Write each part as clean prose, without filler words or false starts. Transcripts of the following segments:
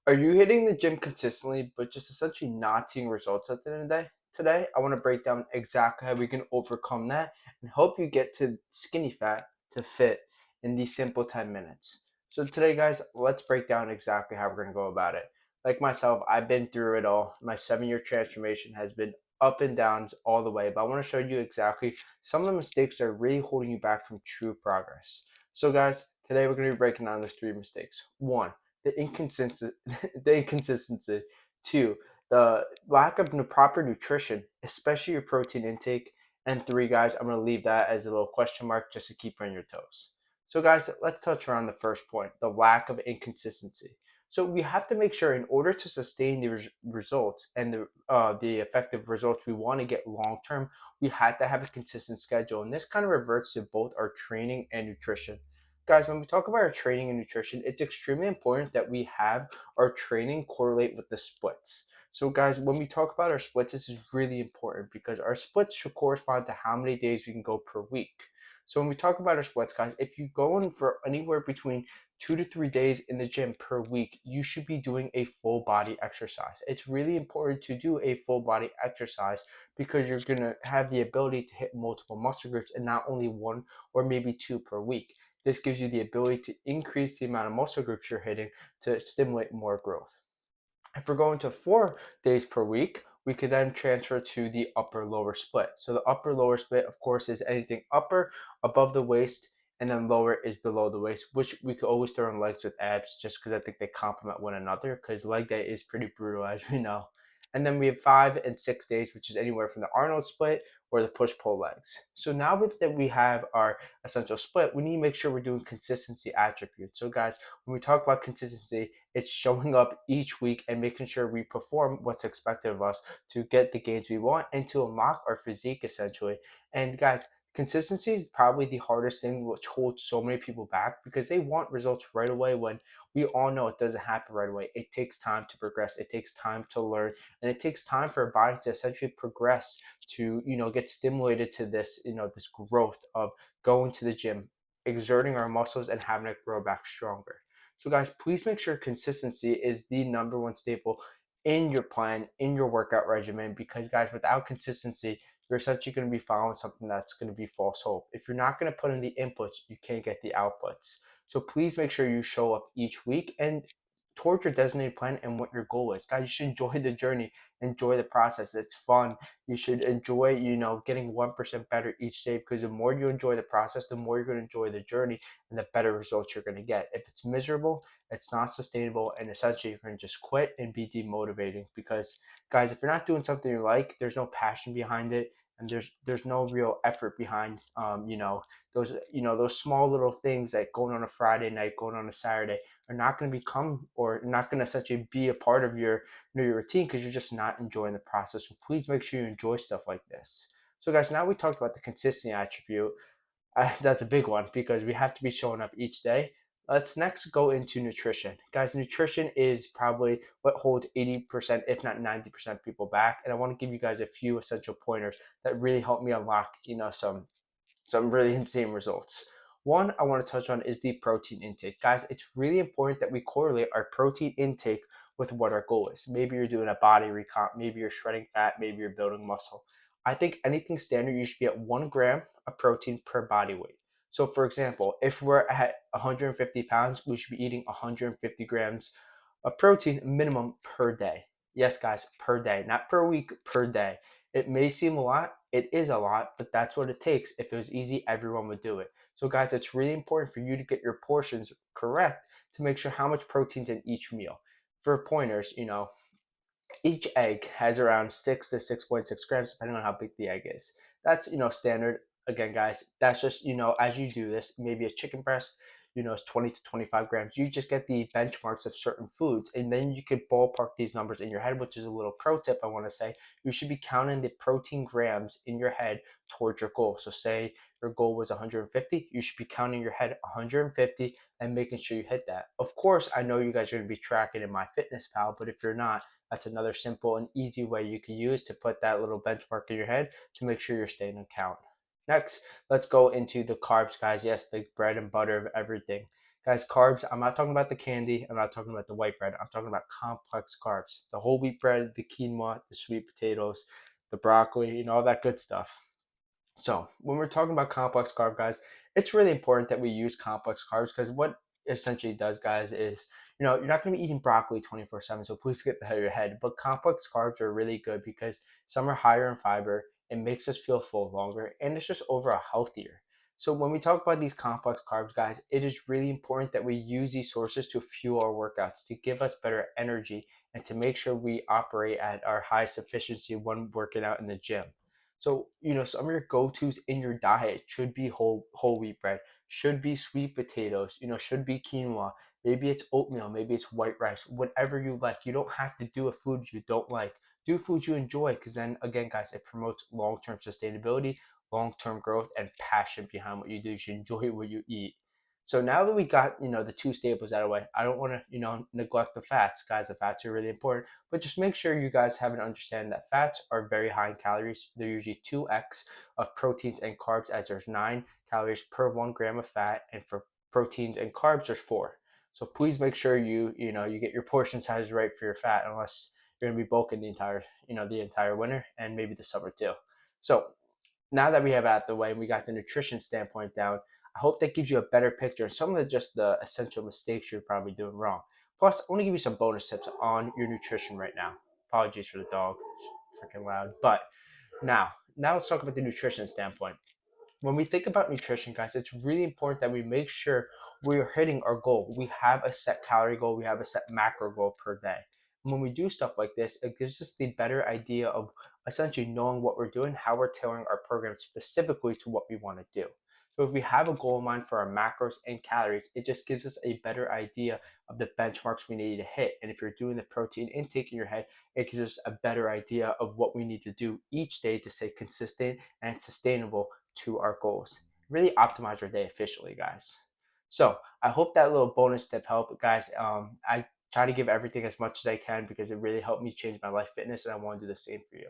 Are you hitting the gym consistently, but just essentially not seeing results at the end of the day? Today, I want to break down exactly how we can overcome that and help you get to skinny fat to fit in these simple 10 minutes. So, today, guys, let's break down exactly how we're going to go about it. Like myself, I've been through it all. My 7 year transformation has been up and downs all the way, but I want to show you exactly some of the mistakes that are really holding you back from true progress. So, guys, today we're going to be breaking down those three mistakes. One, the inconsistent the inconsistency. Two, the lack of proper nutrition, especially your protein intake. And three, guys, I'm going to leave that as a little question mark just to keep you on your toes. So, guys, let's touch around the first point, the lack of inconsistency. So we have to make sure, in order to sustain the results and the effective results we want to get long term, we had to have a consistent schedule. And this kind of reverts to both our training and nutrition. Guys, when we talk about our training and nutrition, it's extremely important that we have our training correlate with the splits. So, guys, when we talk about our splits, this is really important because our splits should correspond to how many days we can go per week. So, when we talk about our splits, guys, if you go in for anywhere between 2 to 3 days in the gym per week, you should be doing a full body exercise. It's really important to do a full body exercise because you're going to have the ability to hit multiple muscle groups and not only one or maybe two per week. This gives you the ability to increase the amount of muscle groups you're hitting to stimulate more growth. If we're going to 4 days per week, we could then transfer to the upper lower split. So the upper lower split, of course, is anything upper above the waist, and then lower is below the waist, which we could always throw in legs with abs just because I think they complement one another because leg day is pretty brutal, as we know. And then we have 5 and 6 days, which is anywhere from the Arnold split or the push pull legs. So now that we have our essential split, we need to make sure we're doing consistency attributes. So guys, when we talk about consistency, it's showing up each week and making sure we perform what's expected of us to get the gains we want and to unlock our physique essentially. And guys, consistency is probably the hardest thing which holds so many people back because they want results right away when we all know it doesn't happen right away. It takes time to progress, it takes time to learn, and it takes time for our body to essentially progress to, get stimulated to this, this growth of going to the gym, exerting our muscles and having it grow back stronger. So, guys, please make sure consistency is the number one staple in your plan, in your workout regimen, because, guys, without consistency, you're essentially going to be following something that's going to be false hope. If you're not going to put in the inputs, you can't get the outputs. So, please make sure you show up each week and towards your designated plan and what your goal is. Guys, you should enjoy the journey, enjoy the process. It's fun. You should enjoy, getting 1% better each day because the more you enjoy the process, the more you're going to enjoy the journey and the better results you're going to get. If it's miserable, it's not sustainable, and essentially you're going to just quit and be demotivating because, guys, if you're not doing something you like, there's no passion behind it. And there's no real effort behind those small little things like going on a Friday night, going on a Saturday are not going to become or not going to essentially be a part of your routine because you're just not enjoying the process. So please make sure you enjoy stuff like this. So guys, now we talked about the consistency attribute. That's a big one because we have to be showing up each day. Let's next go into nutrition. Guys, nutrition is probably what holds 80%, if not 90% people back. And I want to give you guys a few essential pointers that really help me unlock, some really insane results. One I want to touch on is the protein intake. Guys, it's really important that we correlate our protein intake with what our goal is. Maybe you're doing a body recomp, maybe you're shredding fat, maybe you're building muscle. I think anything standard, you should be at 1 gram of protein per body weight. So, for example, if we're at 150 pounds, we should be eating 150 grams of protein minimum per day. Yes, guys, per day, not per week, per day. It may seem a lot, it is a lot, but that's what it takes. If it was easy, everyone would do it. So, guys, it's really important for you to get your portions correct to make sure how much protein's in each meal. For pointers, each egg has around 6 to 6.6 grams, depending on how big the egg is. That's, standard. Again, guys, that's just, as you do this, maybe a chicken breast, is 20 to 25 grams. You just get the benchmarks of certain foods, and then you could ballpark these numbers in your head, which is a little pro tip I want to say. You should be counting the protein grams in your head towards your goal. So, say your goal was 150, you should be counting your head 150 and making sure you hit that. Of course, I know you guys are going to be tracking in MyFitnessPal, but if you're not, that's another simple and easy way you can use to put that little benchmark in your head to make sure you're staying on count. Next, let's go into the carbs, guys. Yes, the bread and butter of everything. Guys, carbs, I'm not talking about the candy. I'm not talking about the white bread. I'm talking about complex carbs. The whole wheat bread, the quinoa, the sweet potatoes, the broccoli, all that good stuff. So when we're talking about complex carb, guys, it's really important that we use complex carbs because what essentially does, guys, is you're not going to be eating broccoli 24/7. So please get that out of your head. But complex carbs are really good because some are higher in fiber. It makes us feel full longer, and it's just overall healthier. So when we talk about these complex carbs, guys, it is really important that we use these sources to fuel our workouts, to give us better energy, and to make sure we operate at our highest efficiency when working out in the gym. So, some of your go-tos in your diet should be whole wheat bread, should be sweet potatoes, should be quinoa. Maybe it's oatmeal, maybe it's white rice, whatever you like. You don't have to do a food you don't like. Do foods you enjoy, because then again, guys, it promotes long-term sustainability, long-term growth, and passion behind what you do. You should enjoy what you eat. So now that we got, the two staples out of the way, I don't want to, neglect the fats, guys. The fats are really important, but just make sure you guys have an understanding that fats are very high in calories. They're usually 2x of proteins and carbs, as there's 9 calories per 1 gram of fat, and for proteins and carbs, there's 4. So please make sure you get your portion size right for your fat, unless you're gonna be bulking the entire winter and maybe the summer too. So now that we have out the way and we got the nutrition standpoint down, I hope that gives you a better picture of some of the essential mistakes you're probably doing wrong. Plus, I want to give you some bonus tips on your nutrition right now. Apologies for the dog, it's freaking loud. But now let's talk about the nutrition standpoint. When we think about nutrition, guys, it's really important that we make sure we're hitting our goal. We have a set calorie goal, we have a set macro goal per day. And when we do stuff like this, it gives us the better idea of essentially knowing what we're doing, how we're tailoring our program specifically to what we want to do. So if we have a goal in mind for our macros and calories, it just gives us a better idea of the benchmarks we need to hit. And if you're doing the protein intake in your head, it gives us a better idea of what we need to do each day to stay consistent and sustainable to our goals. Really optimize our day efficiently, guys. So I hope that little bonus tip helped, guys. I try to give everything as much as I can because it really helped me change my life fitness, and I want to do the same for you.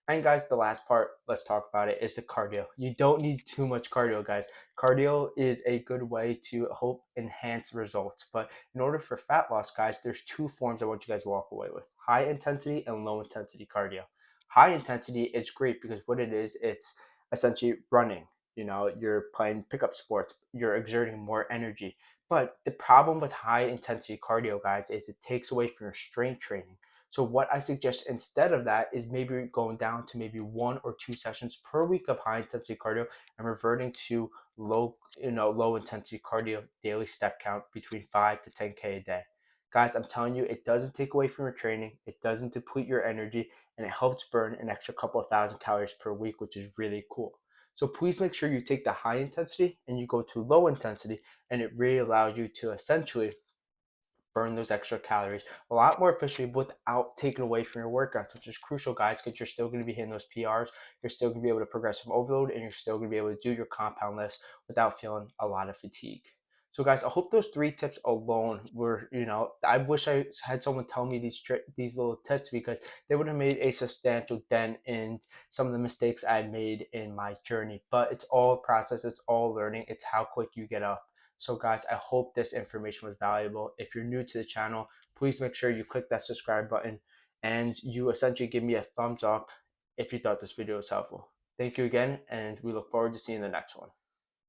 And guys, the last part, let's talk about it, is the cardio. You don't need too much cardio, guys. Cardio is a good way to help enhance results. But in order for fat loss, guys, there's two forms I want you guys to walk away with: high intensity and low intensity cardio. High intensity is great because what it is, it's essentially running. You're playing pickup sports, you're exerting more energy. But the problem with high intensity cardio, guys, is it takes away from your strength training. So what I suggest instead of that is maybe going down to maybe 1 or 2 sessions per week of high intensity cardio and reverting to low intensity cardio daily step count between 5 to 10K a day. Guys, I'm telling you, it doesn't take away from your training, it doesn't deplete your energy, and it helps burn an extra couple of thousand calories per week, which is really cool. So please make sure you take the high intensity and you go to low intensity, and it really allows you to essentially burn those extra calories a lot more efficiently without taking away from your workouts, which is crucial, guys, because you're still going to be hitting those PRs. You're still going to be able to progress from overload, and you're still going to be able to do your compound lifts without feeling a lot of fatigue. So, guys, I hope those 3 tips alone were, I wish I had someone tell me these little tips, because they would have made a substantial dent in some of the mistakes I made in my journey. But it's all a process, it's all learning, it's how quick you get up. So guys, I hope this information was valuable. If you're new to the channel, please make sure you click that subscribe button and you essentially give me a thumbs up if you thought this video was helpful. Thank you again, and we look forward to seeing the next one.